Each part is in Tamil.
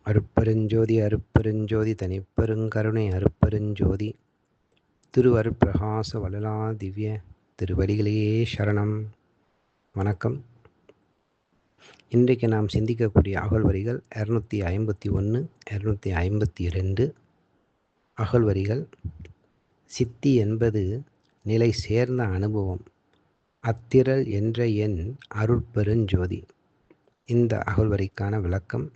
அருட்பெருஞ்சோதி அருட்பெருஞ்சோதி தனிப்பெருங்கருணை அருட்பெருஞ்சோதி திருவருட்பிரகாச வள்ளலா திவ்ய திருவடிகளே சரணம். வணக்கம். இன்றைக்கு நாம் சிந்திக்கக்கூடிய அகழ்வரிகள் 251 252 அகழ்வரிகள். சித்தி என்பது நிலை சேர்ந்த அனுபவம், அத்திரள் என்ற என் அருட்பெருஞ்சோதி. இந்த அகழ்வரிக்கான விளக்கம்: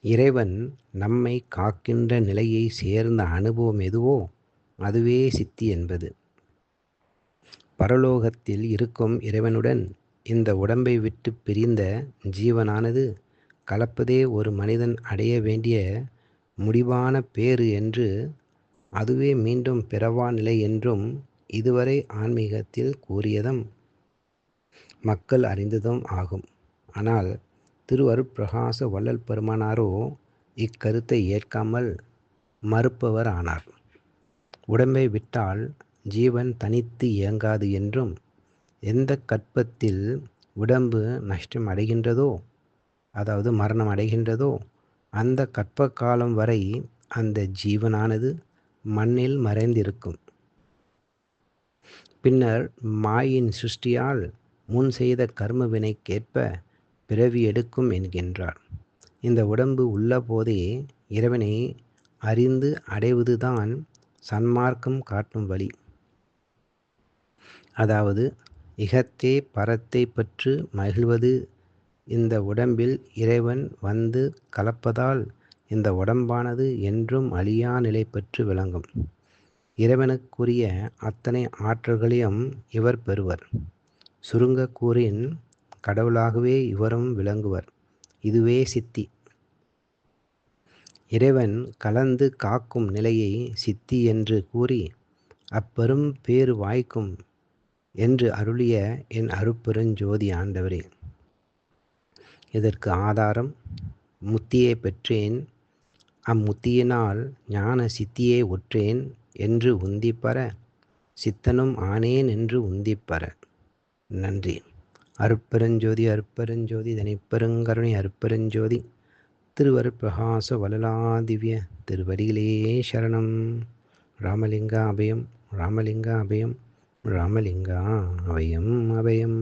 இறைவன் நம்மை காக்கின்ற நிலையை சேர்ந்த அனுபவம் எதுவோ அதுவே சித்தி என்பது. பரலோகத்தில் இருக்கும் இறைவனுடன் இந்த உடம்பை விட்டு பிரிந்த ஜீவனானது கலப்பதே ஒரு மனிதன் அடைய வேண்டிய முடிவான பேறு என்று, அதுவே மீண்டும் பிறவா நிலை என்றும் இதுவரை ஆன்மீகத்தில் கூறியதும் மக்கள் அறிந்ததும் ஆகும். ஆனால் திருவருட்பிரகாச வள்ளல் பெருமானாரோ இக்கருத்தை ஏற்காமல் மறுப்பவர் ஆனார். உடம்பை விட்டால் ஜீவன் தனித்து இயங்காது என்றும், எந்த கற்பத்தில் உடம்பு நஷ்டம் அடைகின்றதோ, அதாவது மரணம் அடைகின்றதோ, அந்த கற்ப காலம் வரை அந்த ஜீவனானது மண்ணில் மறைந்திருக்கும். பின்னர் மாயின் சிருஷ்டியால் முன் செய்த கர்ம வினைக்கேற்ப பிறவி எடுக்கும் என்கின்றார். இந்த உடம்பு உள்ள போதே இறைவனை அறிந்து அடைவதுதான் சன்மார்க்கம் காட்டும் வழி. அதாவது இகத்தே பரத்தை பற்று மகிழ்வது. இந்த உடம்பில் இறைவன் வந்து கலப்பதால் இந்த உடம்பானது என்றும் அழியா நிலை பெற்று விளங்கும். இறைவனுக்குரிய அத்தனை ஆற்றல்களையும் இவர் பெறுவர். சுருங்க கூறின் கடவுளாகவே இவரும் விளங்குவர். இதுவே சித்தி. இறைவன் கலந்து காக்கும் நிலையை சித்தி என்று கூறி அப்பெரும் பேறு வாய்க்கும் என்று அருளிய என் அருட்பெருஞ்சோதி ஆண்டவரே. இதற்கு ஆதாரம்: முத்தியை பெற்றேன், அம்முத்தியினால் ஞான சித்தியை உற்றேன் என்று உந்திப்பற, சித்தனும் ஆனேன் என்று உந்திப்பற. நன்றி. அருட்பெருஞ்சோதி அருட்பெருஞ்சோதி தனிப்பெருங்கருணை அருட்பெருஞ்சோதி திருவருட்பிரகாச வள்ளலா திவ்ய திருவடிகளே சரணம். ராமலிங்கா அபயம், ராமலிங்கா அபயம், ராமலிங்கா அபயம் அபயம்.